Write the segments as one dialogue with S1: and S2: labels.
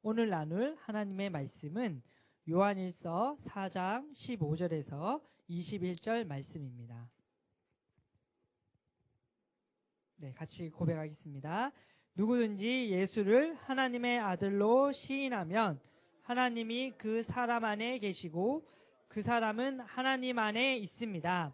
S1: 오늘 나눌 하나님의 말씀은 요한일서 4장 15절에서 21절 말씀입니다. 네, 같이 고백하겠습니다. 누구든지 예수를 하나님의 아들로 시인하면 하나님이 그 사람 안에 계시고 그 사람은 하나님 안에 있습니다.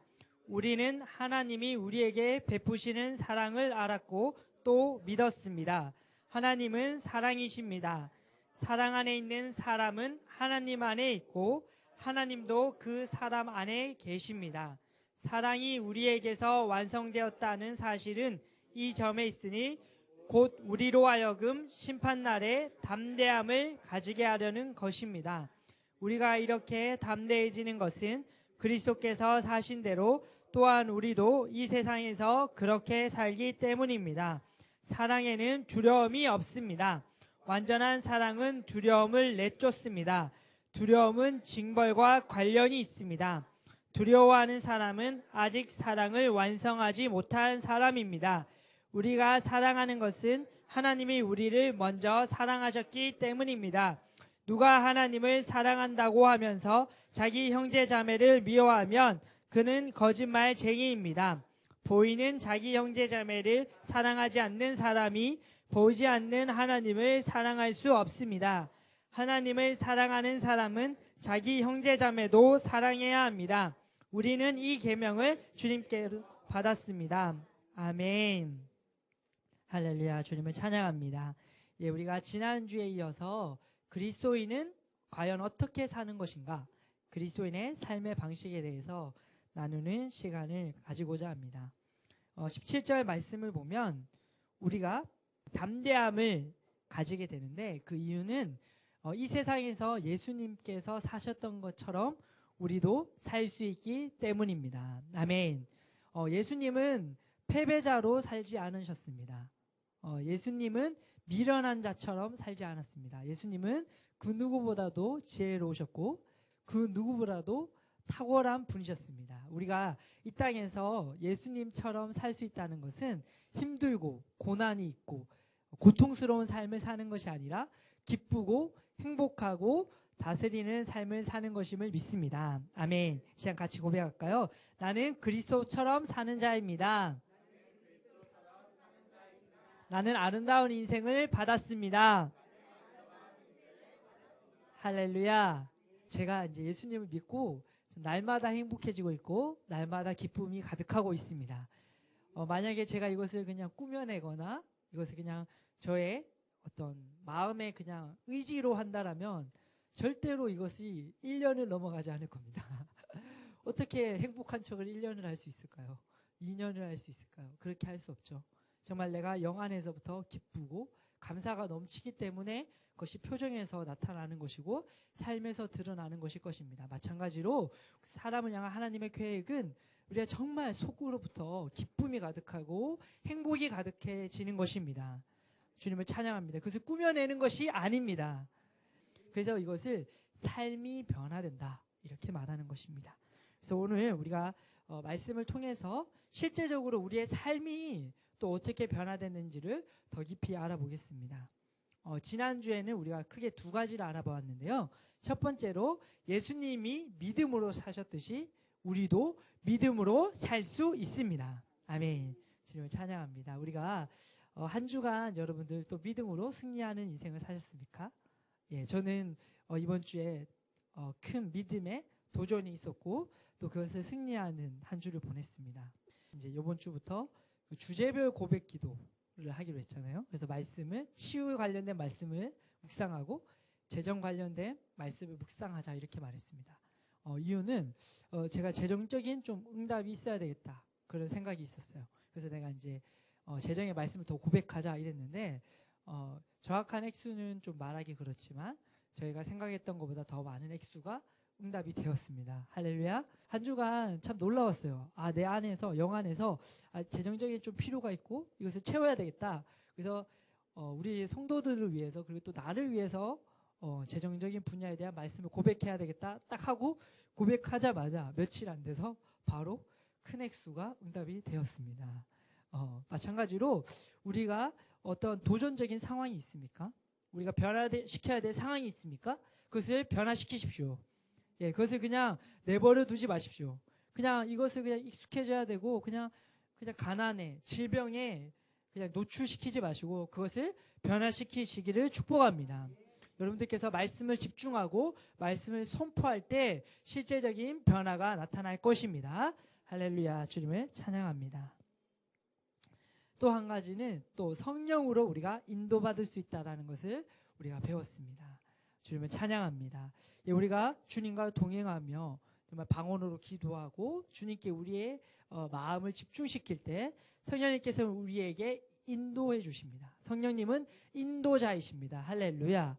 S1: 우리는 하나님이 우리에게 베푸시는 사랑을 알았고 또 믿었습니다. 하나님은 사랑이십니다. 사랑 안에 있는 사람은 하나님 안에 있고 하나님도 그 사람 안에 계십니다. 사랑이 우리에게서 완성되었다는 사실은 이 점에 있으니 곧 우리로 하여금 심판날에 담대함을 가지게 하려는 것입니다. 우리가 이렇게 담대해지는 것은 그리스도께서 사신 대로 또한 우리도 이 세상에서 그렇게 살기 때문입니다. 사랑에는 두려움이 없습니다. 완전한 사랑은 두려움을 내쫓습니다. 두려움은 징벌과 관련이 있습니다. 두려워하는 사람은 아직 사랑을 완성하지 못한 사람입니다. 우리가 사랑하는 것은 하나님이 우리를 먼저 사랑하셨기 때문입니다. 누가 하나님을 사랑한다고 하면서 자기 형제 자매를 미워하면 그는 거짓말쟁이입니다. 보이는 자기 형제 자매를 사랑하지 않는 사람이 보이지 않는 하나님을 사랑할 수 없습니다. 하나님을 사랑하는 사람은 자기 형제 자매도 사랑해야 합니다. 우리는 이 계명을 주님께 받았습니다. 아멘. 할렐루야. 주님을 찬양합니다. 예, 우리가 지난주에 이어서 그리스도인은 과연 어떻게 사는 것인가? 그리스도인의 삶의 방식에 대해서 나누는 시간을 가지고자 합니다. 17절 말씀을 보면 우리가 담대함을 가지게 되는데 그 이유는 이 세상에서 예수님께서 사셨던 것처럼 우리도 살 수 있기 때문입니다. 아멘. 예수님은 패배자로 살지 않으셨습니다. 예수님은 미련한 자처럼 살지 않았습니다. 예수님은 그 누구보다도 지혜로우셨고 그 누구보다도 탁월한 분이셨습니다. 우리가 이 땅에서 예수님처럼 살 수 있다는 것은 힘들고 고난이 있고 고통스러운 삶을 사는 것이 아니라 기쁘고 행복하고 다스리는 삶을 사는 것임을 믿습니다. 아멘. 시간 같이 고백할까요? 나는 그리스도처럼 사는 자입니다. 나는 아름다운 인생을 받았습니다. 할렐루야. 제가 이제 예수님을 믿고 날마다 행복해지고 있고 날마다 기쁨이 가득하고 있습니다. 만약에 제가 이것을 그냥 꾸며내거나 이것을 그냥 저의 어떤 마음의 그냥 의지로 한다라면 절대로 이것이 1년을 넘어가지 않을 겁니다. 어떻게 행복한 척을 1년을 할 수 있을까요? 2년을 할 수 있을까요? 그렇게 할 수 없죠. 정말 내가 영 안에서부터 기쁘고 감사가 넘치기 때문에 그것이 표정에서 나타나는 것이고 삶에서 드러나는 것일 것입니다. 마찬가지로 사람을 향한 하나님의 계획은 우리가 정말 속으로부터 기쁨이 가득하고 행복이 가득해지는 것입니다. 주님을 찬양합니다. 그것을 꾸며내는 것이 아닙니다. 그래서 이것을 삶이 변화된다 이렇게 말하는 것입니다. 그래서 오늘 우리가 말씀을 통해서 실제적으로 우리의 삶이 또 어떻게 변화됐는지를 더 깊이 알아보겠습니다. 지난주에는 우리가 크게 두 가지를 알아보았는데요. 첫 번째로 예수님이 믿음으로 사셨듯이 우리도 믿음으로 살 수 있습니다. 아멘. 주님을 찬양합니다. 우리가 한 주간 여러분들 또 믿음으로 승리하는 인생을 사셨습니까? 예, 저는 이번 주에 큰 믿음의 도전이 있었고 또 그것을 승리하는 한 주를 보냈습니다. 이제 이번 주부터 주제별 고백 기도를 하기로 했잖아요. 그래서 말씀을 치유 관련된 말씀을 묵상하고 재정 관련된 말씀을 묵상하자 이렇게 말했습니다. 이유는 제가 재정적인 좀 응답이 있어야 되겠다 그런 생각이 있었어요. 그래서 내가 이제 재정의 말씀을 더 고백하자 이랬는데 정확한 액수는 좀 말하기 그렇지만 저희가 생각했던 것보다 더 많은 액수가 응답이 되었습니다. 할렐루야. 한 주간 참 놀라웠어요. 내 안에서 영 안에서 재정적인 좀 필요가 있고 이것을 채워야 되겠다. 그래서 우리 성도들을 위해서 그리고 또 나를 위해서 재정적인 분야에 대한 말씀을 고백해야 되겠다. 딱 하고 고백하자마자 며칠 안 돼서 바로 큰 액수가 응답이 되었습니다. 마찬가지로 우리가 어떤 도전적인 상황이 있습니까? 우리가 변화시켜야 될 상황이 있습니까? 그것을 변화시키십시오. 예, 그것을 그냥 내버려 두지 마십시오. 그냥 이것을 그냥 익숙해져야 되고 그냥 가난에, 질병에 그냥 노출시키지 마시고 그것을 변화시키시기를 축복합니다. 여러분들께서 말씀을 집중하고 말씀을 선포할 때 실제적인 변화가 나타날 것입니다. 할렐루야, 주님을 찬양합니다. 또 한 가지는 또 성령으로 우리가 인도받을 수 있다는 것을 우리가 배웠습니다. 주님을 찬양합니다. 예, 우리가 주님과 동행하며 정말 방언으로 기도하고 주님께 우리의 마음을 집중시킬 때 성령님께서 우리에게 인도해 주십니다. 성령님은 인도자이십니다. 할렐루야.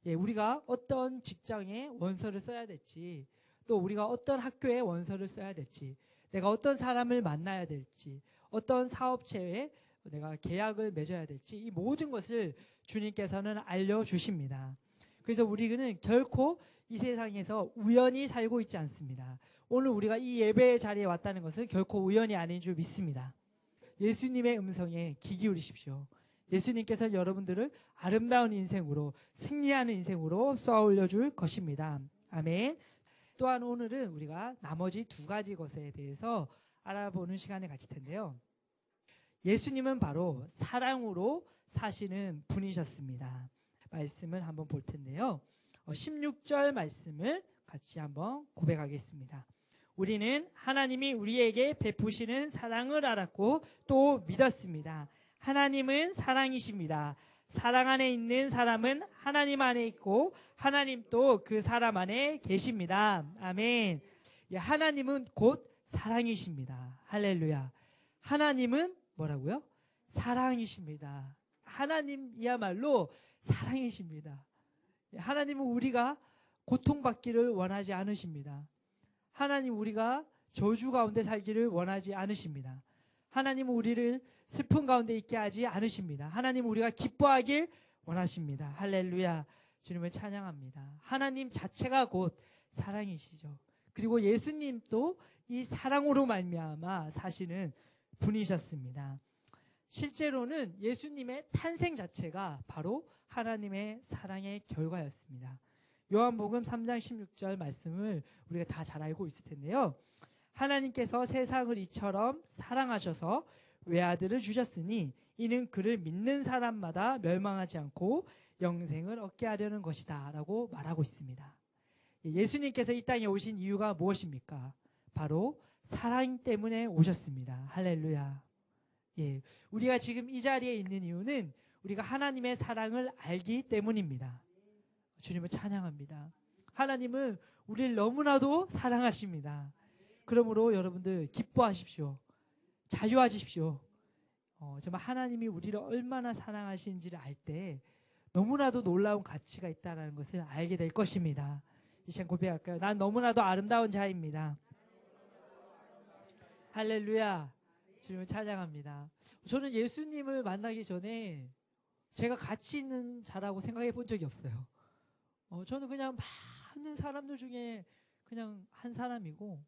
S1: 예, 우리가 어떤 직장에 원서를 써야 될지, 또 우리가 어떤 학교에 원서를 써야 될지, 내가 어떤 사람을 만나야 될지, 어떤 사업체에 내가 계약을 맺어야 될지, 이 모든 것을 주님께서는 알려주십니다. 그래서 우리는 결코 이 세상에서 우연히 살고 있지 않습니다. 오늘 우리가 이 예배의 자리에 왔다는 것은 결코 우연이 아닌 줄 믿습니다. 예수님의 음성에 귀 기울이십시오. 예수님께서 여러분들을 아름다운 인생으로, 승리하는 인생으로 쏘아 올려줄 것입니다. 아멘. 또한 오늘은 우리가 나머지 두 가지 것에 대해서 알아보는 시간을 가질 텐데요. 예수님은 바로 사랑으로 사시는 분이셨습니다. 말씀을 한번 볼 텐데요. 16절 말씀을 같이 한번 고백하겠습니다. 우리는 하나님이 우리에게 베푸시는 사랑을 알았고 또 믿었습니다. 하나님은 사랑이십니다. 사랑 안에 있는 사람은 하나님 안에 있고 하나님도 그 사람 안에 계십니다. 아멘. 하나님은 곧 사랑이십니다. 할렐루야. 하나님은 뭐라고요? 사랑이십니다. 하나님이야말로 사랑이십니다. 하나님은 우리가 고통받기를 원하지 않으십니다. 하나님 우리가 저주 가운데 살기를 원하지 않으십니다. 하나님은 우리를 슬픔 가운데 있게 하지 않으십니다. 하나님은 우리가 기뻐하길 원하십니다. 할렐루야. 주님을 찬양합니다. 하나님 자체가 곧 사랑이시죠. 그리고 예수님도 이 사랑으로 말미암아 사시는 분이셨습니다. 실제로는 예수님의 탄생 자체가 바로 하나님의 사랑의 결과였습니다. 요한복음 3장 16절 말씀을 우리가 다 잘 알고 있을 텐데요. 하나님께서 세상을 이처럼 사랑하셔서 외아들을 주셨으니 이는 그를 믿는 사람마다 멸망하지 않고 영생을 얻게 하려는 것이다 라고 말하고 있습니다. 예수님께서 이 땅에 오신 이유가 무엇입니까? 바로 사랑 때문에 오셨습니다. 할렐루야. 예, 우리가 지금 이 자리에 있는 이유는 우리가 하나님의 사랑을 알기 때문입니다. 주님을 찬양합니다. 하나님은 우리를 너무나도 사랑하십니다. 그러므로 여러분들 기뻐하십시오. 자유하십시오. 정말 하나님이 우리를 얼마나 사랑하시는지를 알 때 너무나도 놀라운 가치가 있다는 것을 알게 될 것입니다. 이 시간 고백할까요? 난 너무나도 아름다운 자입니다. 할렐루야. 주님을 찬양합니다. 저는 예수님을 만나기 전에 제가 가치 있는 자라고 생각해 본 적이 없어요. 저는 그냥 많은 사람들 중에 그냥 한 사람이고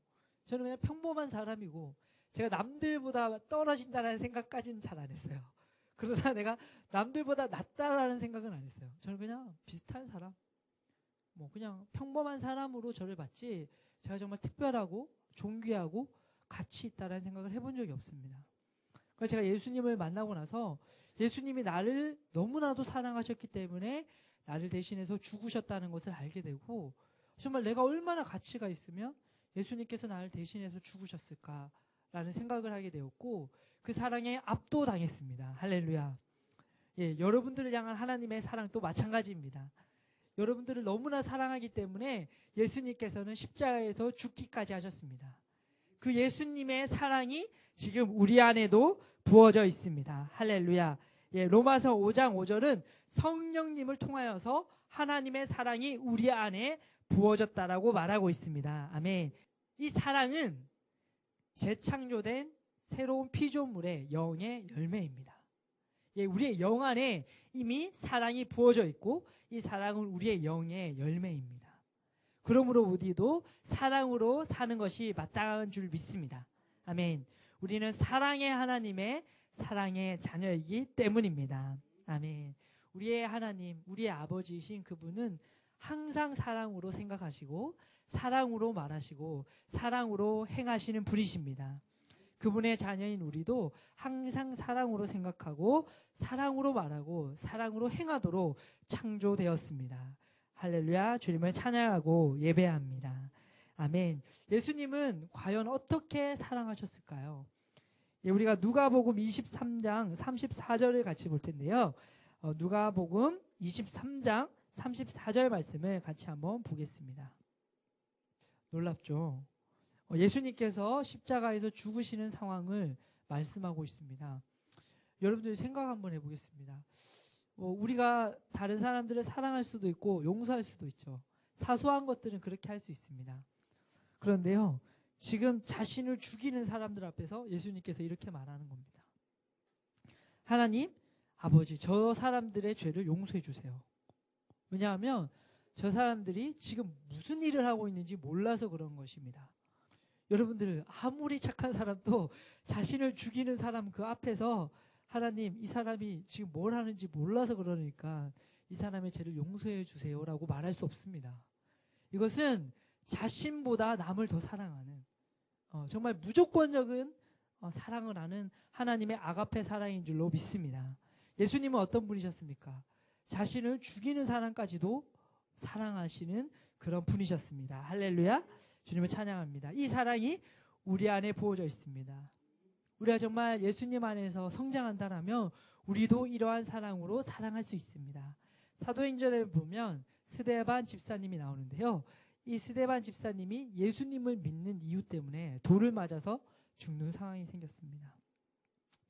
S1: 저는 그냥 평범한 사람이고 제가 남들보다 떨어진다는 생각까지는 잘 안 했어요. 그러나 내가 남들보다 낫다라는 생각은 안 했어요. 저는 그냥 비슷한 사람, 그냥 평범한 사람으로 저를 봤지 제가 정말 특별하고 존귀하고 가치 있다라는 생각을 해본 적이 없습니다. 그래서 제가 예수님을 만나고 나서 예수님이 나를 너무나도 사랑하셨기 때문에 나를 대신해서 죽으셨다는 것을 알게 되고 정말 내가 얼마나 가치가 있으면 예수님께서 나를 대신해서 죽으셨을까라는 생각을 하게 되었고 그 사랑에 압도당했습니다. 할렐루야. 예, 여러분들을 향한 하나님의 사랑도 마찬가지입니다. 여러분들을 너무나 사랑하기 때문에 예수님께서는 십자가에서 죽기까지 하셨습니다. 그 예수님의 사랑이 지금 우리 안에도 부어져 있습니다. 할렐루야. 예, 로마서 5장 5절은 성령님을 통하여서 하나님의 사랑이 우리 안에 부어졌다라고 말하고 있습니다. 아멘. 이 사랑은 재창조된 새로운 피조물의 영의 열매입니다. 예, 우리의 영 안에 이미 사랑이 부어져 있고 이 사랑은 우리의 영의 열매입니다. 그러므로 우리도 사랑으로 사는 것이 마땅한 줄 믿습니다. 아멘. 우리는 사랑의 하나님의 사랑의 자녀이기 때문입니다. 아멘. 우리의 하나님, 우리의 아버지이신 그분은 항상 사랑으로 생각하시고 사랑으로 말하시고 사랑으로 행하시는 분이십니다. 그분의 자녀인 우리도 항상 사랑으로 생각하고 사랑으로 말하고 사랑으로 행하도록 창조되었습니다. 할렐루야. 주님을 찬양하고 예배합니다. 아멘. 예수님은 과연 어떻게 사랑하셨을까요? 우리가 누가복음 23장 34절을 같이 볼 텐데요. 누가복음 23장 34절 말씀을 같이 한번 보겠습니다. 놀랍죠? 예수님께서 십자가에서 죽으시는 상황을 말씀하고 있습니다. 여러분들 생각 한번 해보겠습니다. 우리가 다른 사람들을 사랑할 수도 있고 용서할 수도 있죠. 사소한 것들은 그렇게 할 수 있습니다. 그런데요, 지금 자신을 죽이는 사람들 앞에서 예수님께서 이렇게 말하는 겁니다. 하나님, 아버지, 저 사람들의 죄를 용서해 주세요. 왜냐하면 저 사람들이 지금 무슨 일을 하고 있는지 몰라서 그런 것입니다. 여러분들 아무리 착한 사람도 자신을 죽이는 사람 그 앞에서 하나님, 이 사람이 지금 뭘 하는지 몰라서 그러니까 이 사람의 죄를 용서해 주세요라고 말할 수 없습니다. 이것은 자신보다 남을 더 사랑하는 정말 무조건적인 사랑을 하는 하나님의 아가페 사랑인 줄로 믿습니다. 예수님은 어떤 분이셨습니까? 자신을 죽이는 사람까지도 사랑하시는 그런 분이셨습니다. 할렐루야. 주님을 찬양합니다. 이 사랑이 우리 안에 부어져 있습니다. 우리가 정말 예수님 안에서 성장한다라면 우리도 이러한 사랑으로 사랑할 수 있습니다. 사도행전에 보면 스데반 집사님이 나오는데요. 이 스데반 집사님이 예수님을 믿는 이유 때문에 돌을 맞아서 죽는 상황이 생겼습니다.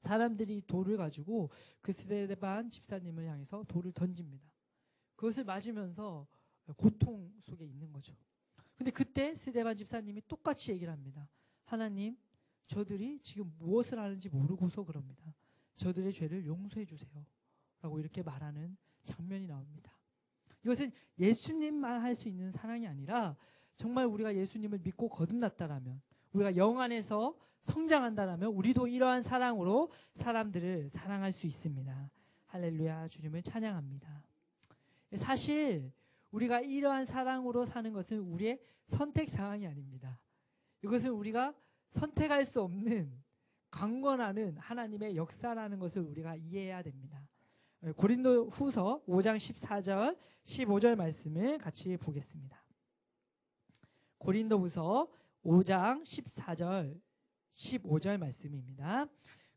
S1: 사람들이 돌을 가지고 그 스데반 집사님을 향해서 돌을 던집니다. 그것을 맞으면서 고통 속에 있는 거죠. 근데 그때 스데반 집사님이 똑같이 얘기를 합니다. 하나님, 저들이 지금 무엇을 하는지 모르고서 그럽니다. 저들의 죄를 용서해 주세요. 라고 이렇게 말하는 장면이 나옵니다. 이것은 예수님만 할 수 있는 사랑이 아니라 정말 우리가 예수님을 믿고 거듭났다라면, 우리가 영 안에서 성장한다라면 우리도 이러한 사랑으로 사람들을 사랑할 수 있습니다. 할렐루야. 주님을 찬양합니다. 사실 우리가 이러한 사랑으로 사는 것은 우리의 선택 사항이 아닙니다. 이것은 우리가 선택할 수 없는 강권하는 하나님의 역사라는 것을 우리가 이해해야 됩니다. 고린도 후서 5장 14절 15절 말씀을 같이 보겠습니다. 고린도 후서 5장 14절 15절 말씀입니다.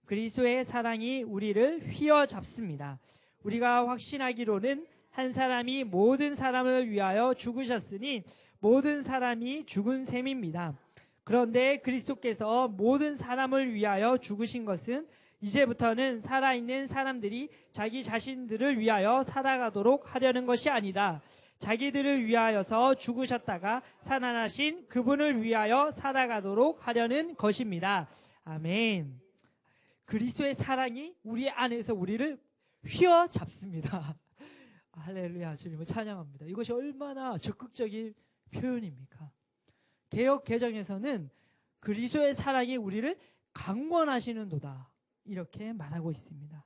S1: 그리스도의 사랑이 우리를 휘어잡습니다. 우리가 확신하기로는 한 사람이 모든 사람을 위하여 죽으셨으니 모든 사람이 죽은 셈입니다. 그런데 그리스도께서 모든 사람을 위하여 죽으신 것은 이제부터는 살아있는 사람들이 자기 자신들을 위하여 살아가도록 하려는 것이 아니다. 자기들을 위하여서 죽으셨다가 살아나신 그분을 위하여 살아가도록 하려는 것입니다. 아멘. 그리스도의 사랑이 우리 안에서 우리를 휘어잡습니다. 할렐루야. 주님을 찬양합니다. 이것이 얼마나 적극적인 표현입니까? 개역 개정에서는 그리스도의 사랑이 우리를 강권하시는도다. 이렇게 말하고 있습니다.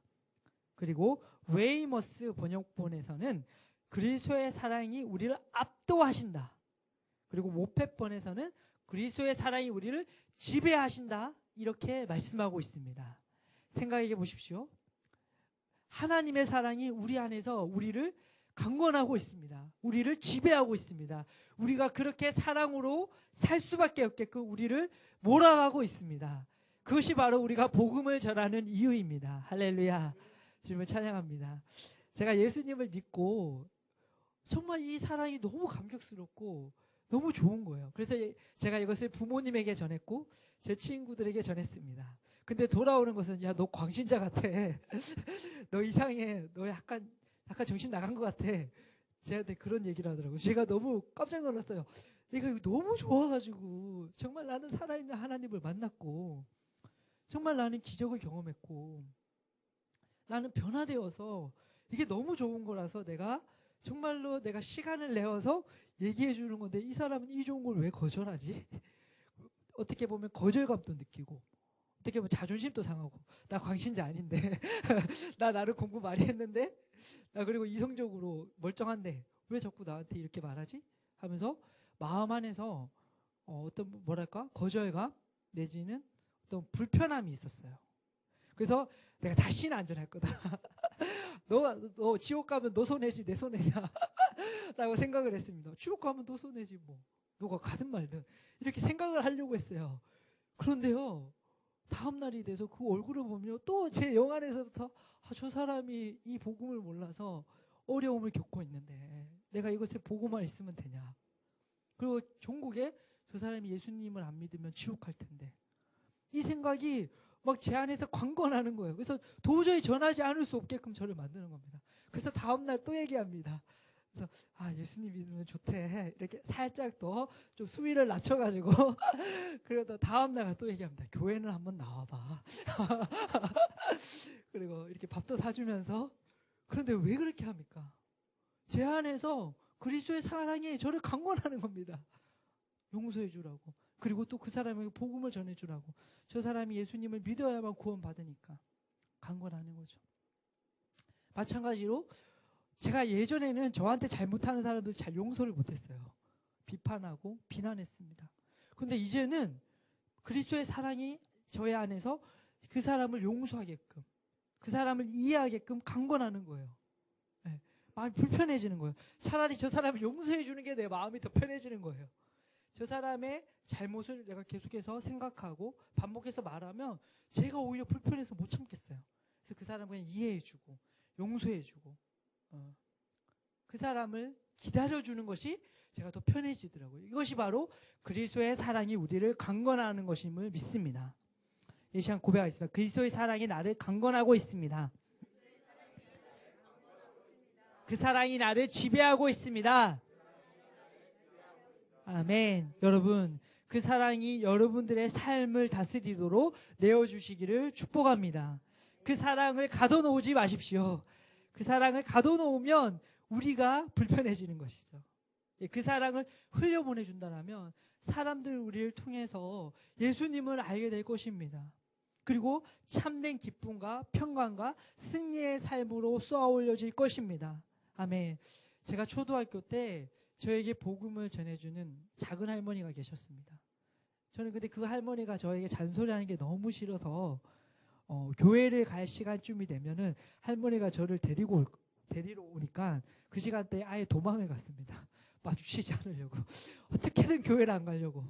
S1: 그리고 웨이머스 번역본에서는 그리스도의 사랑이 우리를 압도하신다. 그리고 모페본에서는 그리스도의 사랑이 우리를 지배하신다. 이렇게 말씀하고 있습니다. 생각해 보십시오. 하나님의 사랑이 우리 안에서 우리를 강권하고 있습니다. 우리를 지배하고 있습니다. 우리가 그렇게 사랑으로 살 수밖에 없게끔 우리를 몰아가고 있습니다. 그것이 바로 우리가 복음을 전하는 이유입니다. 할렐루야. 주님을 찬양합니다. 제가 예수님을 믿고 정말 이 사랑이 너무 감격스럽고 너무 좋은 거예요. 그래서 제가 이것을 부모님에게 전했고 제 친구들에게 전했습니다. 근데 돌아오는 것은 야, 너 광신자 같아. 너 이상해. 너 약간 정신 나간 것 같아. 제한테 그런 얘기를 하더라고요. 제가 너무 깜짝 놀랐어요. 이거 너무 좋아가지고 정말 나는 살아있는 하나님을 만났고 정말 나는 기적을 경험했고 나는 변화되어서 이게 너무 좋은 거라서 내가 정말로 내가 시간을 내어서 얘기해 주는 건데 이 사람은 이 좋은 걸 왜 거절하지? 어떻게 보면 거절감도 느끼고 어떻게 보면 자존심도 상하고 나 광신자 아닌데 나 나를 공부 많이 했는데 나 그리고 이성적으로 멀쩡한데 왜 자꾸 나한테 이렇게 말하지? 하면서 마음 안에서 어떤 뭐랄까 거절감 내지는 어떤 불편함이 있었어요. 그래서 내가 다시는 안전할 거다. 너 지옥 가면 너 손해지 내 손해냐 라고 생각을 했습니다. 지옥 가면 너 손해지 뭐 너가 가든 말든 이렇게 생각을 하려고 했어요. 그런데요 다음날이 돼서 그 얼굴을 보면 또 제 영 안에서부터 저 사람이 이 복음을 몰라서 어려움을 겪고 있는데 내가 이것을 보고만 있으면 되냐. 그리고 종국에 저 사람이 예수님을 안 믿으면 지옥 갈 텐데 이 생각이 막 제 안에서 광건하는 거예요. 그래서 도저히 전하지 않을 수 없게끔 저를 만드는 겁니다. 그래서 다음날 또 얘기합니다. 그래서 예수님 믿으면 좋대. 이렇게 살짝 더 좀 수위를 낮춰가지고 그러다 다음날 또 얘기합니다. 교회는 한번 나와봐. 그리고 이렇게 밥도 사주면서 그런데 왜 그렇게 합니까? 제 안에서 그리스도의 사랑이 저를 강권하는 겁니다. 용서해 주라고. 그리고 또 그 사람에게 복음을 전해 주라고. 저 사람이 예수님을 믿어야만 구원받으니까 강권하는 거죠. 마찬가지로 제가 예전에는 저한테 잘못하는 사람들 잘 용서를 못했어요. 비판하고 비난했습니다. 그런데 이제는 그리스도의 사랑이 저의 안에서 그 사람을 용서하게끔 그 사람을 이해하게끔 강권하는 거예요. 네. 마음이 불편해지는 거예요. 차라리 저 사람을 용서해 주는 게 내 마음이 더 편해지는 거예요. 저 사람의 잘못을 내가 계속해서 생각하고 반복해서 말하면 제가 오히려 불편해서 못 참겠어요. 그래서 그 사람을 그냥 이해해주고 용서해주고 그 사람을 기다려주는 것이 제가 더 편해지더라고요. 이것이 바로 그리스도의 사랑이 우리를 강건하는 것임을 믿습니다. 이 시간 고백하겠습니다. 그리스도의 사랑이 나를 강건하고 있습니다. 그 사랑이 나를 지배하고 있습니다. 아멘. 여러분, 그 사랑이 여러분들의 삶을 다스리도록 내어주시기를 축복합니다. 그 사랑을 가둬놓지 마십시오. 그 사랑을 가둬놓으면 우리가 불편해지는 것이죠. 그 사랑을 흘려보내준다면 사람들 우리를 통해서 예수님을 알게 될 것입니다. 그리고 참된 기쁨과 평강과 승리의 삶으로 쏘아올려질 것입니다. 아멘. 제가 초등학교 때 저에게 복음을 전해주는 작은 할머니가 계셨습니다. 저는 근데 그 할머니가 저에게 잔소리하는 게 너무 싫어서 교회를 갈 시간쯤이 되면은 할머니가 저를 데리러 오니까 그 시간대에 아예 도망을 갔습니다. 마주치지 않으려고. 어떻게든 교회를 안 가려고.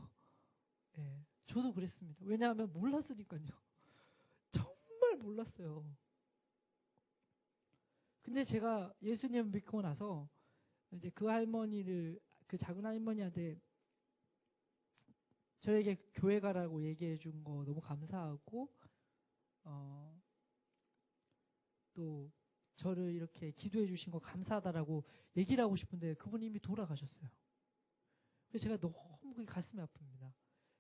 S1: 예, 저도 그랬습니다. 왜냐하면 몰랐으니까요. 정말 몰랐어요. 근데 제가 예수님을 믿고 나서 이제 그 할머니를 그 작은 할머니한테 저에게 교회 가라고 얘기해 준 거 너무 감사하고 또 저를 이렇게 기도해 주신 거 감사하다라고 얘기를 하고 싶은데 그분이 이미 돌아가셨어요. 그래서 제가 너무 그게 가슴이 아픕니다.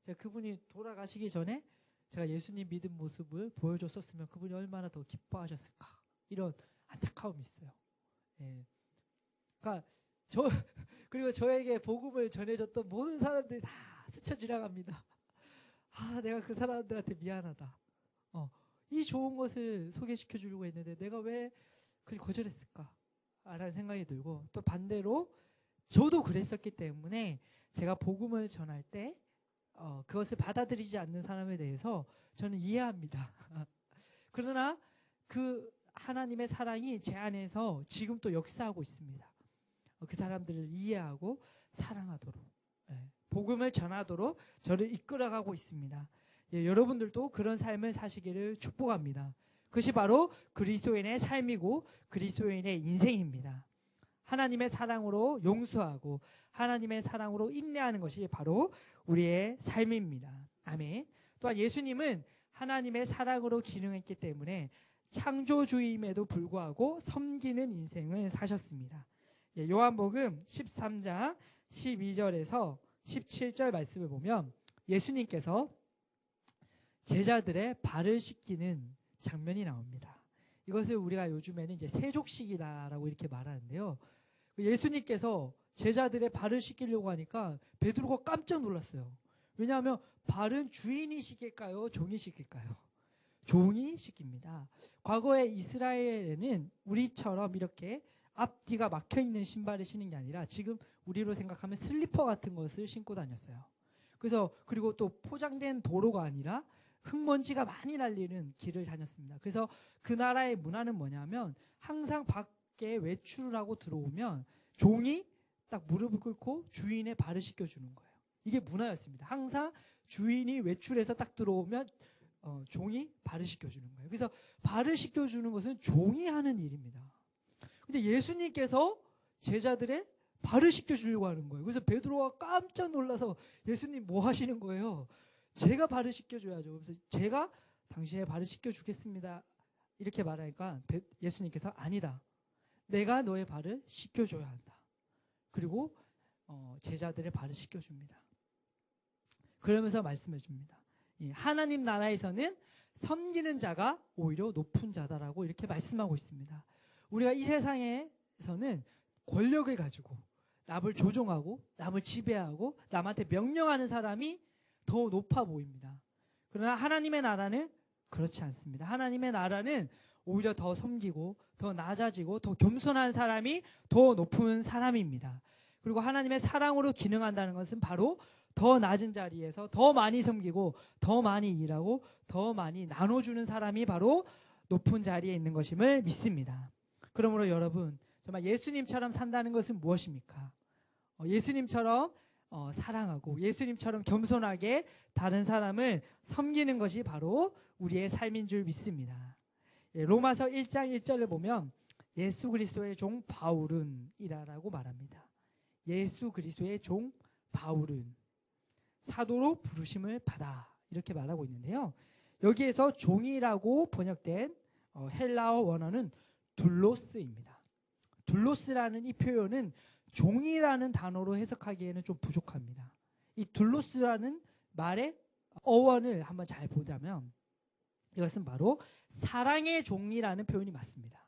S1: 제가 그분이 돌아가시기 전에 제가 예수님 믿은 모습을 보여줬었으면 그분이 얼마나 더 기뻐하셨을까 이런 안타까움이 있어요. 예. 그러니까 그리고 저에게 복음을 전해줬던 모든 사람들이 다 스쳐 지나갑니다. 내가 그 사람들한테 미안하다. 이 좋은 것을 소개시켜 주려고 했는데 내가 왜 그걸 거절했을까? 라는 생각이 들고 또 반대로 저도 그랬었기 때문에 제가 복음을 전할 때 그것을 받아들이지 않는 사람에 대해서 저는 이해합니다. 그러나 그 하나님의 사랑이 제 안에서 지금 또 역사하고 있습니다. 그 사람들을 이해하고 사랑하도록 복음을 전하도록 저를 이끌어가고 있습니다. 여러분들도 그런 삶을 사시기를 축복합니다. 그것이 바로 그리스도인의 삶이고 그리스도인의 인생입니다. 하나님의 사랑으로 용서하고 하나님의 사랑으로 인내하는 것이 바로 우리의 삶입니다. 아멘. 또한 예수님은 하나님의 사랑으로 기능했기 때문에 창조주임에도 불구하고 섬기는 인생을 사셨습니다. 요한복음 13장 12절에서 17절 말씀을 보면 예수님께서 제자들의 발을 씻기는 장면이 나옵니다. 이것을 우리가 요즘에는 이제 세족식이다라고 이렇게 말하는데요. 예수님께서 제자들의 발을 씻기려고 하니까 베드로가 깜짝 놀랐어요. 왜냐하면 발은 주인이 씻길까요? 종이 씻길까요? 종이 씻깁니다. 과거에 이스라엘에는 우리처럼 이렇게 앞뒤가 막혀있는 신발을 신는 게 아니라 지금 우리로 생각하면 슬리퍼 같은 것을 신고 다녔어요. 그래서 그리고 또 포장된 도로가 아니라 흙먼지가 많이 날리는 길을 다녔습니다. 그래서 그 나라의 문화는 뭐냐면 항상 밖에 외출을 하고 들어오면 종이 딱 무릎을 꿇고 주인의 발을 씻겨주는 거예요. 이게 문화였습니다. 항상 주인이 외출해서 딱 들어오면 종이 발을 씻겨주는 거예요. 그래서 발을 씻겨주는 것은 종이 하는 일입니다. 근데 예수님께서 제자들의 발을 씻겨주려고 하는 거예요. 그래서 베드로가 깜짝 놀라서 예수님 뭐 하시는 거예요? 제가 발을 씻겨줘야죠. 그래서 제가 당신의 발을 씻겨주겠습니다. 이렇게 말하니까 예수님께서 아니다. 내가 너의 발을 씻겨줘야 한다. 그리고 제자들의 발을 씻겨줍니다. 그러면서 말씀해 줍니다. 하나님 나라에서는 섬기는 자가 오히려 높은 자다라고 이렇게 말씀하고 있습니다. 우리가 이 세상에서는 권력을 가지고 남을 조종하고 남을 지배하고 남한테 명령하는 사람이 더 높아 보입니다. 그러나 하나님의 나라는 그렇지 않습니다. 하나님의 나라는 오히려 더 섬기고 더 낮아지고 더 겸손한 사람이 더 높은 사람입니다. 그리고 하나님의 사랑으로 기능한다는 것은 바로 더 낮은 자리에서 더 많이 섬기고 더 많이 일하고 더 많이 나눠주는 사람이 바로 높은 자리에 있는 것임을 믿습니다. 그러므로 여러분 정말 예수님처럼 산다는 것은 무엇입니까? 예수님처럼 사랑하고 예수님처럼 겸손하게 다른 사람을 섬기는 것이 바로 우리의 삶인 줄 믿습니다. 로마서 1장 1절을 보면 예수 그리스도의 종 바울은 이라라고 말합니다. 예수 그리스도의 종 바울은 사도로 부르심을 받아 이렇게 말하고 있는데요. 여기에서 종이라고 번역된 헬라어 원어는 둘로스입니다. 둘로스라는 이 표현은 종이라는 단어로 해석하기에는 좀 부족합니다. 이 둘로스라는 말의 어원을 한번 잘 보자면 이것은 바로 사랑의 종이라는 표현이 맞습니다.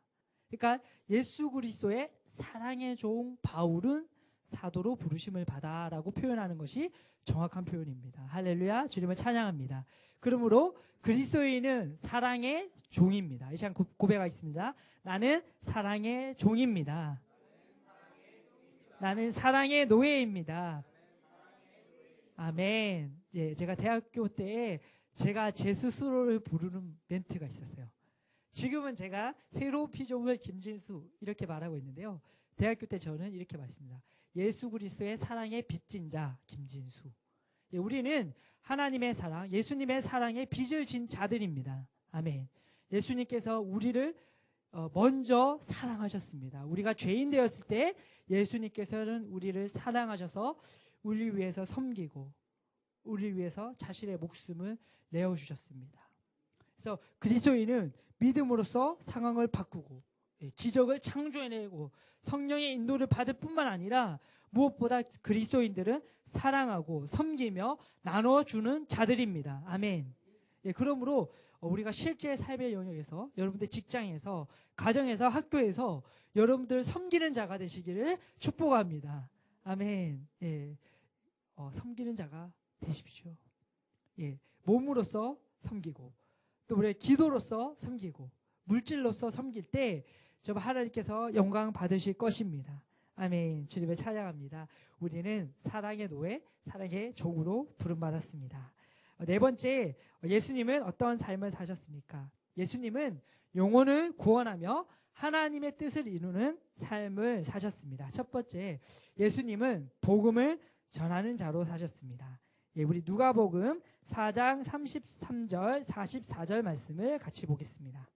S1: 그러니까 예수 그리스도의 사랑의 종 바울은 사도로 부르심을 받아라고 표현하는 것이 정확한 표현입니다. 할렐루야, 주님을 찬양합니다. 그러므로 그리스도인은 사랑의 종입니다. 이 시간 고백하겠습니다. 나는 사랑의 종입니다. 나는 사랑의 노예입니다. 아멘. 제가 대학교 때 제가 제 스스로를 부르는 멘트가 있었어요. 지금은 제가 새로운 피조물 김진수 이렇게 말하고 있는데요. 대학교 때 저는 이렇게 말했습니다. 예수 그리스도의 사랑에 빚진 자 김진수. 우리는 하나님의 사랑, 예수님의 사랑에 빚을 진 자들입니다. 아멘. 예수님께서 우리를 먼저 사랑하셨습니다. 우리가 죄인 되었을 때 예수님께서는 우리를 사랑하셔서 우리 위해서 섬기고 우리 위해서 자신의 목숨을 내어주셨습니다. 그래서 그리스도인은 믿음으로써 상황을 바꾸고 기적을 창조해내고 성령의 인도를 받을 뿐만 아니라 무엇보다 그리스도인들은 사랑하고 섬기며 나눠주는 자들입니다. 아멘. 그러므로 우리가 실제 삶의 영역에서 여러분들 직장에서 가정에서 학교에서 여러분들 섬기는 자가 되시기를 축복합니다. 아멘. 섬기는 자가 되십시오. 몸으로써 섬기고 또 우리의 기도로써 섬기고 물질로써 섬길 때 정말 하나님께서 영광 받으실 것입니다. 아멘. 주님을 찬양합니다. 우리는 사랑의 노예, 사랑의 종으로 부름받았습니다. 네 번째, 예수님은 어떤 삶을 사셨습니까? 예수님은 영혼을 구원하며 하나님의 뜻을 이루는 삶을 사셨습니다. 첫 번째, 예수님은 복음을 전하는 자로 사셨습니다. 우리 누가복음 4장 33절, 44절 말씀을 같이 보겠습니다.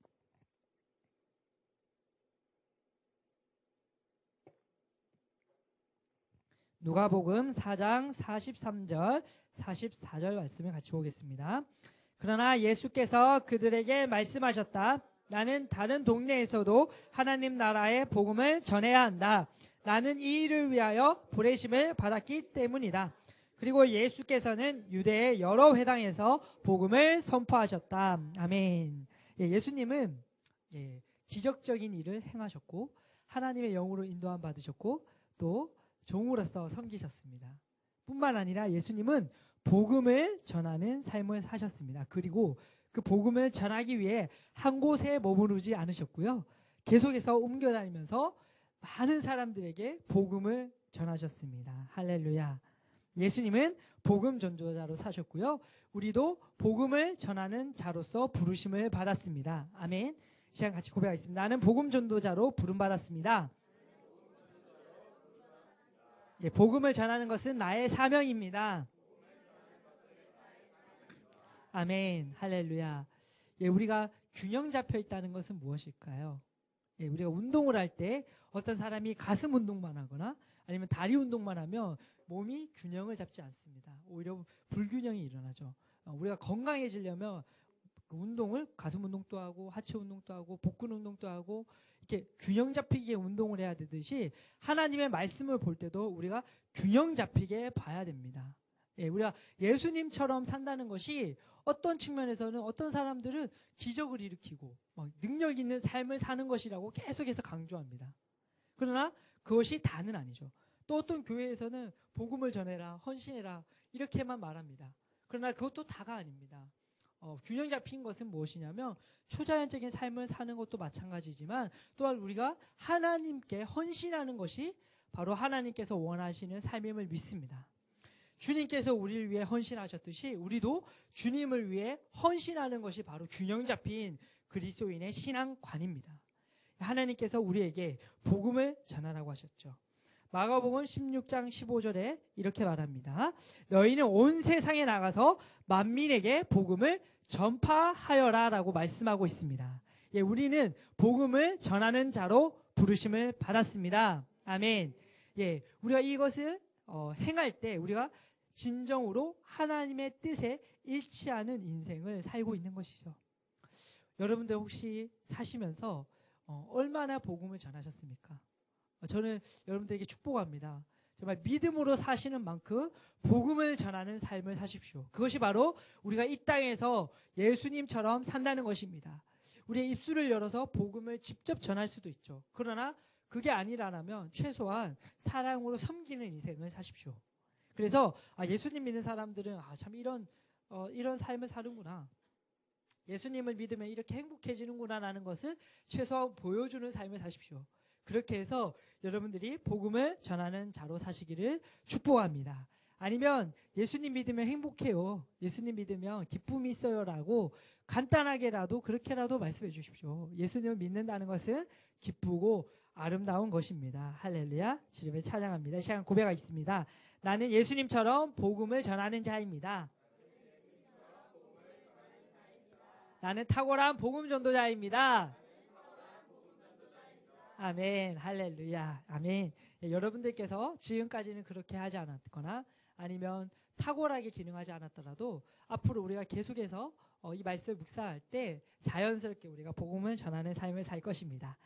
S1: 누가복음 4장 43절, 44절 말씀을 같이 보겠습니다. 그러나 예수께서 그들에게 말씀하셨다. 나는 다른 동네에서도 하나님 나라의 복음을 전해야 한다. 나는 이 일을 위하여 부르심을 받았기 때문이다. 그리고 예수께서는 유대의 여러 회당에서 복음을 선포하셨다. 아멘. 예수님은 기적적인 일을 행하셨고 하나님의 영으로 인도함 받으셨고 또 종으로서 섬기셨습니다. 뿐만 아니라 예수님은 복음을 전하는 삶을 사셨습니다. 그리고 그 복음을 전하기 위해 한 곳에 머무르지 않으셨고요. 계속해서 옮겨다니면서 많은 사람들에게 복음을 전하셨습니다. 할렐루야. 예수님은 복음 전도자로 사셨고요. 우리도 복음을 전하는 자로서 부르심을 받았습니다. 아멘. 이 시간 같이 고백하겠습니다. 나는 복음 전도자로 부름받았습니다. 예, 복음을 전하는 것은 나의 사명입니다. 아멘. 할렐루야. 예, 우리가 균형 잡혀 있다는 것은 무엇일까요? 예, 우리가 운동을 할 때 어떤 사람이 가슴 운동만 하거나 아니면 다리 운동만 하면 몸이 균형을 잡지 않습니다. 오히려 불균형이 일어나죠. 우리가 건강해지려면 그 운동을 가슴 운동도 하고 하체 운동도 하고 복근 운동도 하고 이렇게 균형 잡히게 운동을 해야 되듯이 하나님의 말씀을 볼 때도 우리가 균형 잡히게 봐야 됩니다. 예, 우리가 예수님처럼 산다는 것이 어떤 측면에서는 어떤 사람들은 기적을 일으키고 막 능력 있는 삶을 사는 것이라고 계속해서 강조합니다. 그러나 그것이 다는 아니죠. 또 어떤 교회에서는 복음을 전해라, 헌신해라 이렇게만 말합니다. 그러나 그것도 다가 아닙니다. 균형 잡힌 것은 무엇이냐면 초자연적인 삶을 사는 것도 마찬가지지만 또한 우리가 하나님께 헌신하는 것이 바로 하나님께서 원하시는 삶임을 믿습니다. 주님께서 우리를 위해 헌신하셨듯이 우리도 주님을 위해 헌신하는 것이 바로 균형 잡힌 그리스도인의 신앙관입니다. 하나님께서 우리에게 복음을 전하라고 하셨죠. 마가복음 16장 15절에 이렇게 말합니다. 너희는 온 세상에 나가서 만민에게 복음을 전파하여라 라고 말씀하고 있습니다. 예, 우리는 복음을 전하는 자로 부르심을 받았습니다. 아멘. 예, 우리가 이것을 행할 때 우리가 진정으로 하나님의 뜻에 일치하는 인생을 살고 있는 것이죠. 여러분들 혹시 사시면서 얼마나 복음을 전하셨습니까? 저는 여러분들에게 축복합니다. 정말 믿음으로 사시는 만큼 복음을 전하는 삶을 사십시오. 그것이 바로 우리가 이 땅에서 예수님처럼 산다는 것입니다. 우리의 입술을 열어서 복음을 직접 전할 수도 있죠. 그러나 그게 아니라면 최소한 사랑으로 섬기는 인생을 사십시오. 그래서 예수님 믿는 사람들은 참 이런 삶을 사는구나. 예수님을 믿으면 이렇게 행복해지는구나라는 것을 최소한 보여주는 삶을 사십시오. 그렇게 해서 여러분들이 복음을 전하는 자로 사시기를 축복합니다. 아니면 예수님 믿으면 행복해요. 예수님 믿으면 기쁨이 있어요라고 간단하게라도 그렇게라도 말씀해 주십시오. 예수님을 믿는다는 것은 기쁘고 아름다운 것입니다. 할렐루야. 주님을 찬양합니다. 이 시간 고백하겠습니다. 나는 예수님처럼 복음을 전하는 자입니다. 나는 탁월한 복음 전도자입니다. 아멘. 할렐루야. 아멘. 예, 여러분들께서 지금까지는 그렇게 하지 않았거나 아니면 탁월하게 기능하지 않았더라도 앞으로 우리가 계속해서 이 말씀을 묵상할 때 자연스럽게 우리가 복음을 전하는 삶을 살 것입니다.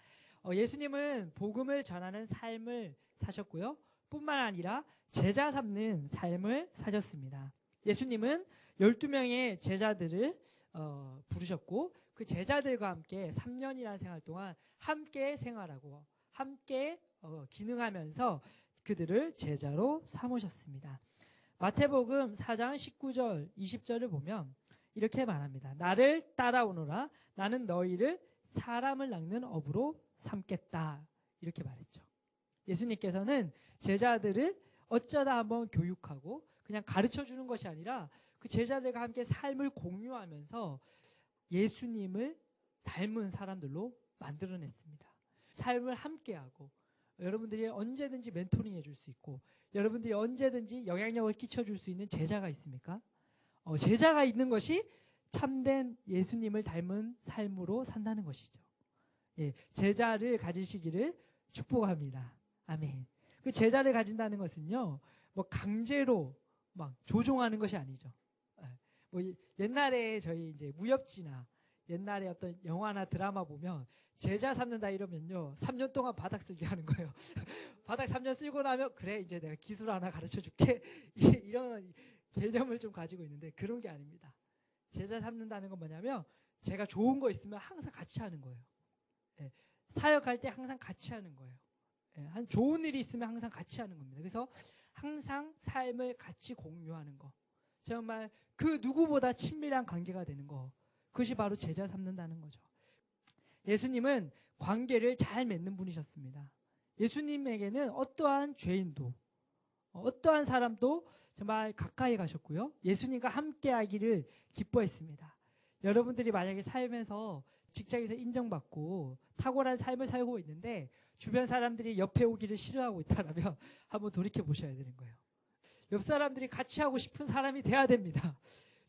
S1: 예수님은 복음을 전하는 삶을 사셨고요. 뿐만 아니라 제자 삼는 삶을 사셨습니다. 예수님은 12명의 제자들을 부르셨고 그 제자들과 함께 3년이라는 생활 동안 함께 생활하고 함께 기능하면서 그들을 제자로 삼으셨습니다. 마태복음 4장 19절 20절을 보면 이렇게 말합니다. 나를 따라오너라 나는 너희를 사람을 낚는 업으로 삼겠다 이렇게 말했죠. 예수님께서는 제자들을 어쩌다 한번 교육하고 그냥 가르쳐주는 것이 아니라 그 제자들과 함께 삶을 공유하면서 예수님을 닮은 사람들로 만들어냈습니다. 삶을 함께하고 여러분들이 언제든지 멘토링 해줄 수 있고 여러분들이 언제든지 영향력을 끼쳐줄 수 있는 제자가 있습니까? 제자가 있는 것이 참된 예수님을 닮은 삶으로 산다는 것이죠. 예, 제자를 가지시기를 축복합니다. 아멘. 그 제자를 가진다는 것은요, 뭐 강제로 막 조종하는 것이 아니죠. 뭐 옛날에 저희 이제 무협지나 옛날에 어떤 영화나 드라마 보면 제자 삼는다 이러면요 3년 동안 바닥 쓸게 하는 거예요. 바닥 3년 쓸고 나면 그래 이제 내가 기술 하나 가르쳐 줄게 이런 개념을 좀 가지고 있는데 그런 게 아닙니다. 제자 삼는다는 건 뭐냐면 제가 좋은 거 있으면 항상 같이 하는 거예요. 예, 사역할 때 항상 같이 하는 거예요. 예, 한 좋은 일이 있으면 항상 같이 하는 겁니다. 그래서 항상 삶을 같이 공유하는 거. 정말 그 누구보다 친밀한 관계가 되는 거. 그것이 바로 제자 삼는다는 거죠. 예수님은 관계를 잘 맺는 분이셨습니다. 예수님에게는 어떠한 죄인도 어떠한 사람도 정말 가까이 가셨고요. 예수님과 함께 하기를 기뻐했습니다. 여러분들이 만약에 살면서 직장에서 인정받고 탁월한 삶을 살고 있는데 주변 사람들이 옆에 오기를 싫어하고 있다면 한번 돌이켜 보셔야 되는 거예요. 옆 사람들이 같이 하고 싶은 사람이 돼야 됩니다.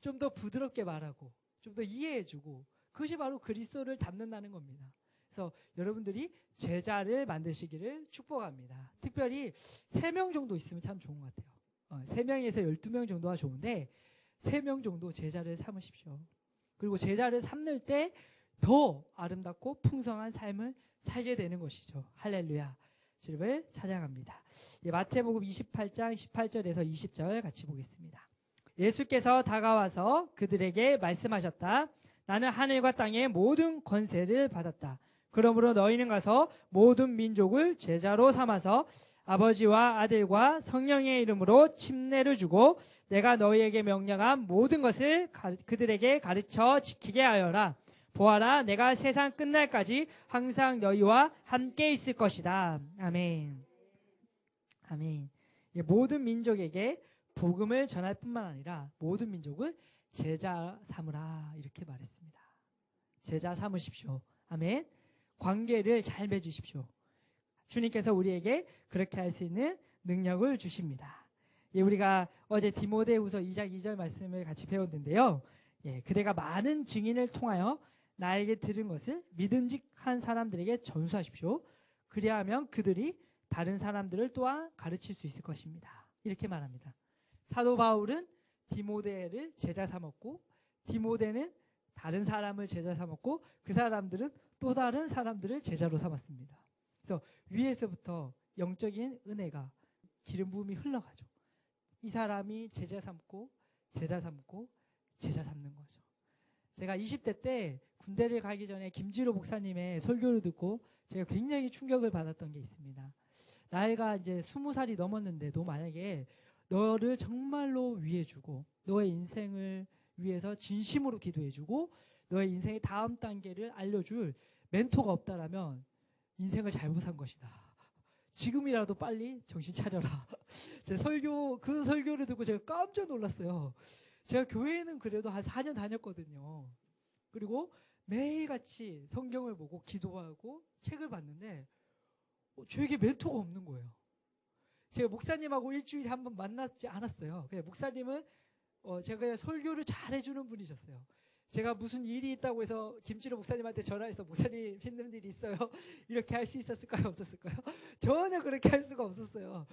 S1: 좀 더 부드럽게 말하고 좀 더 이해해주고 그것이 바로 그리스도를 닮는다는 겁니다. 그래서 여러분들이 제자를 만드시기를 축복합니다. 특별히 3명 정도 있으면 참 좋은 것 같아요. 3명에서 12명 정도가 좋은데 3명 정도 제자를 삼으십시오. 그리고 제자를 삼을 때 더 아름답고 풍성한 삶을 살게 되는 것이죠. 할렐루야. 주님을 찬양합니다. 마태복음 28장 18절에서 20절 같이 보겠습니다. 예수께서 다가와서 그들에게 말씀하셨다. 나는 하늘과 땅의 모든 권세를 받았다. 그러므로 너희는 가서 모든 민족을 제자로 삼아서 아버지와 아들과 성령의 이름으로 침례를 주고 내가 너희에게 명령한 모든 것을 그들에게 가르쳐 지키게 하여라. 보아라, 내가 세상 끝날까지 항상 너희와 함께 있을 것이다. 아멘. 아멘. 모든 민족에게 복음을 전할 뿐만 아니라 모든 민족을 제자 삼으라 이렇게 말했습니다. 제자 삼으십시오. 아멘. 관계를 잘 맺으십시오. 주님께서 우리에게 그렇게 할 수 있는 능력을 주십니다. 우리가 어제 디모데후서 2장 2절 말씀을 같이 배웠는데요. 그대가 많은 증인을 통하여 나에게 들은 것을 믿음직한 사람들에게 전수하십시오. 그리하면 그들이 다른 사람들을 또한 가르칠 수 있을 것입니다. 이렇게 말합니다. 사도 바울은 디모데를 제자 삼았고 디모데는 다른 사람을 제자 삼았고 그 사람들은 또 다른 사람들을 제자로 삼았습니다. 그래서 위에서부터 영적인 은혜가 기름 부음이 흘러가죠. 이 사람이 제자 삼고 제자 삼고 제자 삼는 거죠. 제가 20대 때 군대를 가기 전에 김지로 목사님의 설교를 듣고 제가 굉장히 충격을 받았던 게 있습니다. 나이가 이제 20살이 넘었는데도 만약에 너를 정말로 위해주고 너의 인생을 위해서 진심으로 기도해주고 너의 인생의 다음 단계를 알려줄 멘토가 없다라면 인생을 잘못 산 것이다. 지금이라도 빨리 정신 차려라. 제 그 설교를 듣고 제가 깜짝 놀랐어요. 제가 교회에는 그래도 한 4년 다녔거든요. 그리고 매일같이 성경을 보고 기도하고 책을 봤는데 저에게 멘토가 없는 거예요. 제가 목사님하고 일주일에 한 번 만났지 않았어요. 그냥 목사님은 제가 설교를 잘 해주는 분이셨어요. 제가 무슨 일이 있다고 해서 김치로 목사님한테 전화해서 목사님 힘든 일이 있어요. 이렇게 할 수 있었을까요? 없었을까요? 전혀 그렇게 할 수가 없었어요.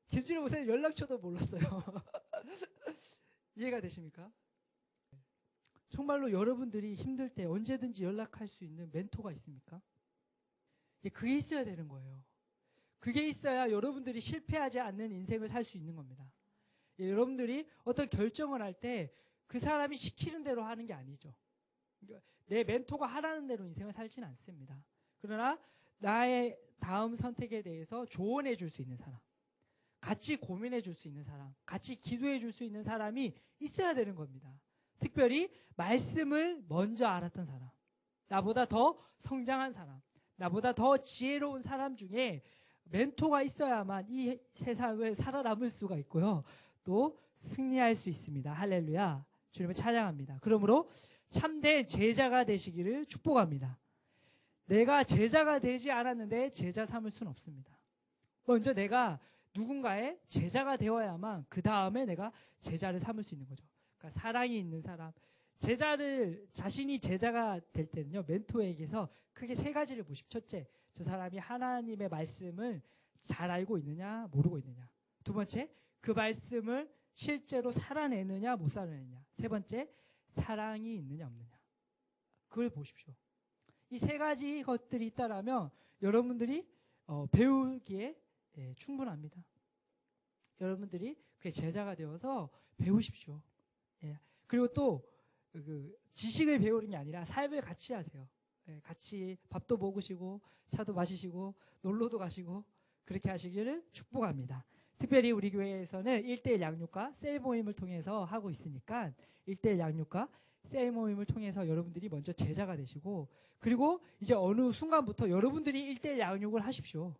S1: 김치로 목사님 연락처도 몰랐어요. 이해가 되십니까? 정말로 여러분들이 힘들 때 언제든지 연락할 수 있는 멘토가 있습니까? 그게 있어야 되는 거예요. 그게 있어야 여러분들이 실패하지 않는 인생을 살 수 있는 겁니다. 여러분들이 어떤 결정을 할 때 그 사람이 시키는 대로 하는 게 아니죠. 그러니까 내 멘토가 하라는 대로 인생을 살지는 않습니다. 그러나 나의 다음 선택에 대해서 조언해 줄 수 있는 사람, 같이 고민해 줄 수 있는 사람, 같이 기도해 줄 수 있는 사람이 있어야 되는 겁니다. 특별히 말씀을 먼저 알았던 사람, 나보다 더 성장한 사람, 나보다 더 지혜로운 사람 중에 멘토가 있어야만 이 세상을 살아남을 수가 있고요. 또 승리할 수 있습니다. 할렐루야. 주님을 찬양합니다. 그러므로 참된 제자가 되시기를 축복합니다. 내가 제자가 되지 않았는데 제자 삼을 수는 없습니다. 먼저 내가 누군가의 제자가 되어야만 그 다음에 내가 제자를 삼을 수 있는 거죠. 그러니까 사랑이 있는 사람, 자신이 제자가 될 때는요, 멘토에게서 크게 3가지를 보십시오. 첫째, 저 사람이 하나님의 말씀을 잘 알고 있느냐, 모르고 있느냐. 2번째, 그 말씀을 실제로 살아내느냐, 못 살아내느냐. 3번째, 사랑이 있느냐, 없느냐. 그걸 보십시오. 이 3가지 것들이 있다라면 여러분들이 배우기에 충분합니다. 여러분들이 그의 제자가 되어서 배우십시오. 그리고 또 지식을 배우는 게 아니라 삶을 같이 하세요. 같이 밥도 먹으시고 차도 마시시고 놀러도 가시고 그렇게 하시기를 축복합니다. 특별히 우리 교회에서는 1:1 양육과 셀 모임을 통해서 하고 있으니까 1:1 양육과 셀 모임을 통해서 여러분들이 먼저 제자가 되시고, 그리고 이제 어느 순간부터 여러분들이 1대1 양육을 하십시오.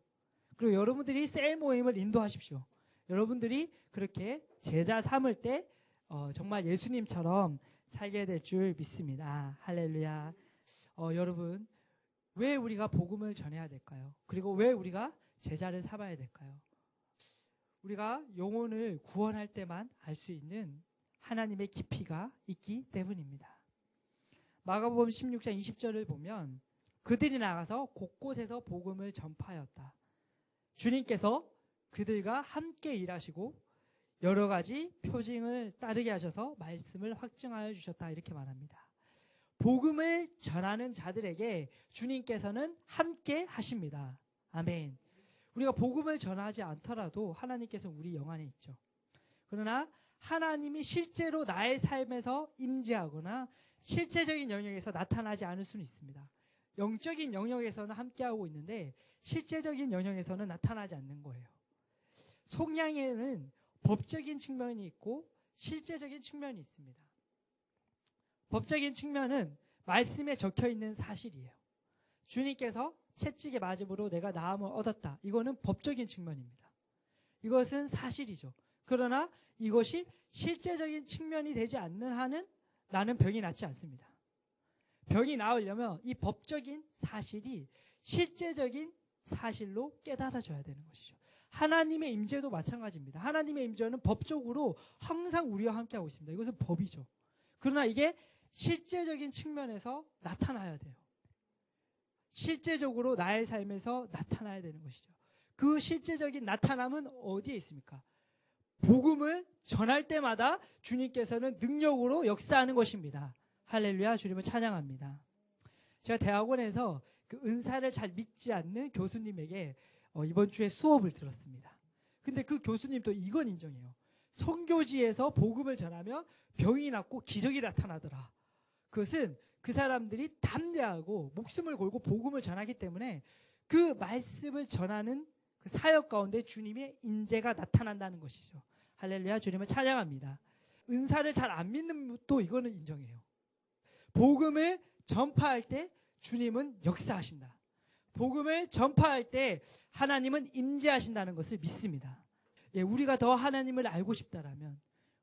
S1: 그리고 여러분들이 셀 모임을 인도하십시오. 여러분들이 그렇게 제자 삼을 때 정말 예수님처럼 살게 될 줄 믿습니다. 할렐루야. 여러분, 왜 우리가 복음을 전해야 될까요? 그리고 왜 우리가 제자를 삼아야 될까요? 우리가 영혼을 구원할 때만 알 수 있는 하나님의 깊이가 있기 때문입니다. 마가복음 16장 20절을 보면 그들이 나가서 곳곳에서 복음을 전파하였다. 주님께서 그들과 함께 일하시고 여러 가지 표징을 따르게 하셔서 말씀을 확증하여 주셨다. 이렇게 말합니다. 복음을 전하는 자들에게 주님께서는 함께 하십니다. 아멘. 우리가 복음을 전하지 않더라도 하나님께서 우리 영 안에 있죠. 그러나 하나님이 실제로 나의 삶에서 임재하거나 실제적인 영역에서 나타나지 않을 수는 있습니다. 영적인 영역에서는 함께하고 있는데 실제적인 영역에서는 나타나지 않는 거예요. 속량에는 법적인 측면이 있고 실제적인 측면이 있습니다. 법적인 측면은 말씀에 적혀있는 사실이에요. 주님께서 채찍에 맞음으로 내가 나음을 얻었다. 이거는 법적인 측면입니다. 이것은 사실이죠. 그러나 이것이 실제적인 측면이 되지 않는 한은 나는 병이 낫지 않습니다. 병이 나으려면 이 법적인 사실이 실제적인 사실로 깨달아져야 되는 것이죠. 하나님의 임재도 마찬가지입니다. 하나님의 임재는 법적으로 항상 우리와 함께하고 있습니다. 이것은 법이죠. 그러나 이게 실제적인 측면에서 나타나야 돼요. 실제적으로 나의 삶에서 나타나야 되는 것이죠. 그 실제적인 나타남은 어디에 있습니까? 복음을 전할 때마다 주님께서는 능력으로 역사하는 것입니다. 할렐루야, 주님을 찬양합니다. 제가 대학원에서 그 은사를 잘 믿지 않는 교수님에게 이번 주에 수업을 들었습니다. 근데 그 교수님도 이건 인정해요. 선교지에서 복음을 전하면 병이 낫고 기적이 나타나더라. 그것은 그 사람들이 담대하고 목숨을 걸고 복음을 전하기 때문에 그 말씀을 전하는 그 사역 가운데 주님의 임재가 나타난다는 것이죠. 할렐루야, 주님을 찬양합니다. 은사를 잘 안 믿는 분도 이거는 인정해요. 복음을 전파할 때 주님은 역사하신다. 복음을 전파할 때 하나님은 임재하신다는 것을 믿습니다. 예, 우리가 더 하나님을 알고 싶다라면,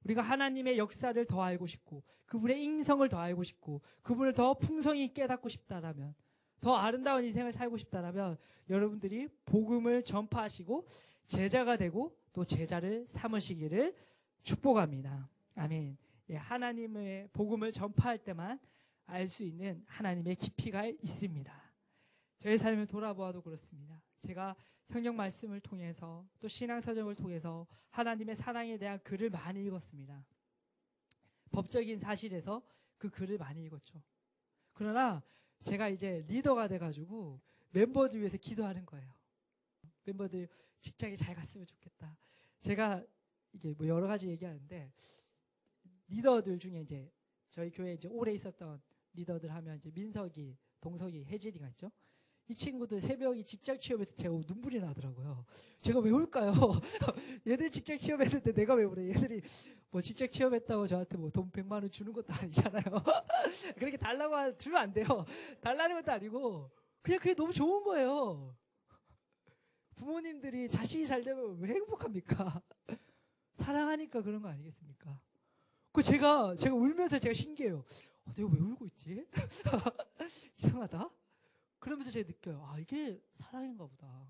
S1: 우리가 하나님의 역사를 더 알고 싶고 그분의 인성을 더 알고 싶고 그분을 더 풍성히 깨닫고 싶다라면, 더 아름다운 인생을 살고 싶다라면 여러분들이 복음을 전파하시고 제자가 되고 또 제자를 삼으시기를 축복합니다. 아멘. 예, 하나님의 복음을 전파할 때만 알 수 있는 하나님의 깊이가 있습니다. 저의 삶을 돌아보아도 그렇습니다. 제가 성경 말씀을 통해서 또 신앙서적을 통해서 하나님의 사랑에 대한 글을 많이 읽었습니다. 법적인 사실에서 그 글을 많이 읽었죠. 그러나 제가 이제 리더가 돼가지고 멤버들 위해서 기도하는 거예요. 멤버들 직장에 잘 갔으면 좋겠다. 제가 이게 뭐 여러 가지 얘기하는데, 리더들 중에 이제 저희 교회에 이제 오래 있었던 리더들 하면 이제 민석이, 동석이, 혜진이가 있죠. 이 친구들 새벽에 직장 취업해서 제가 눈물이 나더라고요. 제가 왜 울까요? 얘들 직장 취업했는데 내가 왜 울어? 얘들이 뭐 직장 취업했다고 저한테 뭐 돈 100만 원 주는 것도 아니잖아요. 그렇게 달라고 주면 안 돼요. 달라는 것도 아니고 그냥 그게 너무 좋은 거예요. 부모님들이 자식이 잘 되면 왜 행복합니까? 사랑하니까 그런 거 아니겠습니까? 그 제가 울면서 제가 신기해요. 내가 왜 울고 있지? 이상하다. 그러면서 제가 느껴요. 아, 이게 사랑인가 보다.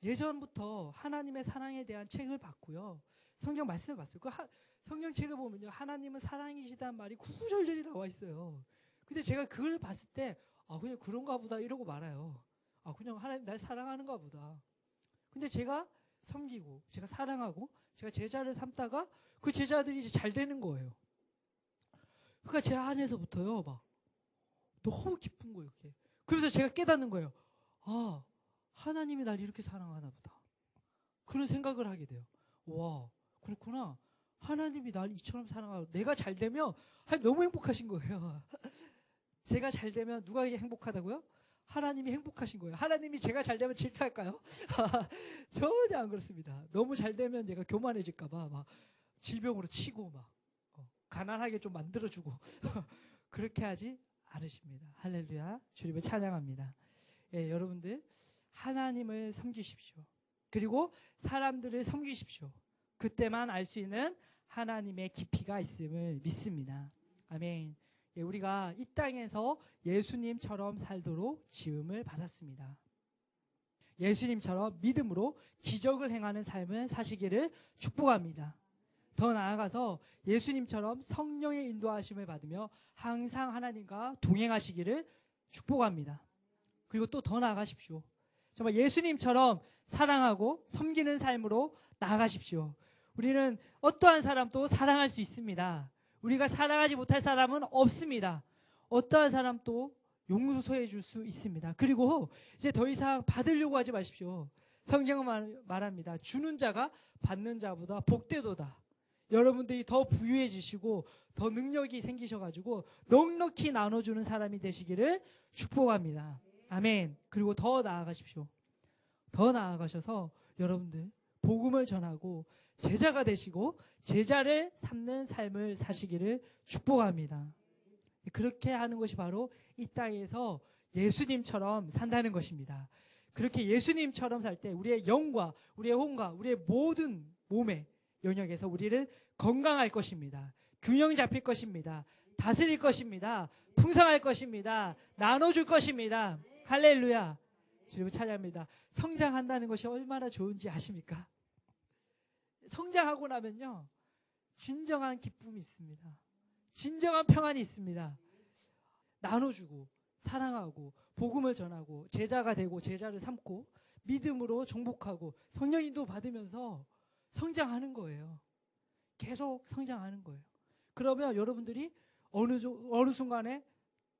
S1: 예전부터 하나님의 사랑에 대한 책을 봤고요. 성경 말씀을 봤어요. 성경 책을 보면요, 하나님은 사랑이시다는 말이 구구절절히 나와 있어요. 근데 제가 그걸 봤을 때 그냥 그런가 보다 이러고 말아요. 그냥 하나님 날 사랑하는가 보다. 근데 제가 섬기고 제가 사랑하고 제가 제자를 삼다가 그 제자들이 이제 잘 되는 거예요. 그러니까 제 안에서부터요, 막 너무 기쁜 거예요. 이렇게. 그래서 제가 깨닫는 거예요. 하나님이 날 이렇게 사랑하나 보다. 그런 생각을 하게 돼요. 와, 그렇구나. 하나님이 날 이처럼 사랑하고 내가 잘 되면 너무 행복하신 거예요. 제가 잘 되면 누가 행복하다고요? 하나님이 행복하신 거예요. 하나님이 제가 잘 되면 질투할까요? 전혀 안 그렇습니다. 너무 잘 되면 내가 교만해질까 봐 막 질병으로 치고 막 가난하게 좀 만들어주고 그렇게 하지 않으십니다. 할렐루야. 주님을 찬양합니다. 예, 여러분들 하나님을 섬기십시오. 그리고 사람들을 섬기십시오. 그때만 알 수 있는 하나님의 깊이가 있음을 믿습니다. 아멘. 예, 우리가 이 땅에서 예수님처럼 살도록 지음을 받았습니다. 예수님처럼 믿음으로 기적을 행하는 삶을 사시기를 축복합니다. 더 나아가서 예수님처럼 성령의 인도하심을 받으며 항상 하나님과 동행하시기를 축복합니다. 그리고 또 더 나아가십시오. 정말 예수님처럼 사랑하고 섬기는 삶으로 나아가십시오. 우리는 어떠한 사람도 사랑할 수 있습니다. 우리가 사랑하지 못할 사람은 없습니다. 어떠한 사람도 용서해 줄 수 있습니다. 그리고 이제 더 이상 받으려고 하지 마십시오. 성경은 말합니다. 주는 자가 받는 자보다 복되도다. 여러분들이 더 부유해지시고 더 능력이 생기셔가지고 넉넉히 나눠주는 사람이 되시기를 축복합니다. 아멘. 그리고 더 나아가십시오. 더 나아가셔서 여러분들 복음을 전하고 제자가 되시고 제자를 삼는 삶을 사시기를 축복합니다. 그렇게 하는 것이 바로 이 땅에서 예수님처럼 산다는 것입니다. 그렇게 예수님처럼 살 때 우리의 영과 우리의 혼과 우리의 모든 몸의 영역에서 우리를 건강할 것입니다. 균형 잡힐 것입니다. 다스릴 것입니다. 풍성할 것입니다. 나눠줄 것입니다. 할렐루야. 주님을 찬양합니다. 성장한다는 것이 얼마나 좋은지 아십니까? 성장하고 나면요, 진정한 기쁨이 있습니다. 진정한 평안이 있습니다. 나눠주고 사랑하고 복음을 전하고 제자가 되고 제자를 삼고 믿음으로 정복하고 성령 인도 받으면서 성장하는 거예요. 계속 성장하는 거예요. 그러면 여러분들이 어느 순간에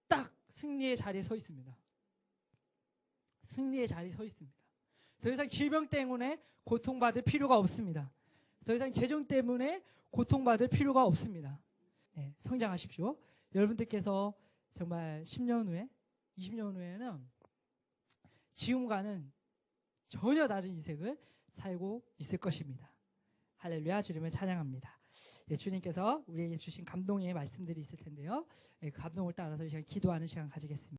S1: 딱 승리의 자리에 서 있습니다. 승리의 자리에 서 있습니다. 더 이상 질병 때문에 고통받을 필요가 없습니다. 더 이상 재정 때문에 고통받을 필요가 없습니다. 네, 성장하십시오. 여러분들께서 정말 10년 후에, 20년 후에는 지금과는 전혀 다른 인생을 살고 있을 것입니다. 할렐루야. 주님을 찬양합니다. 예, 주님께서 우리에게 주신 감동의 말씀들이 있을 텐데요. 예, 그 감동을 따라서 이 시간 기도하는 시간 가지겠습니다.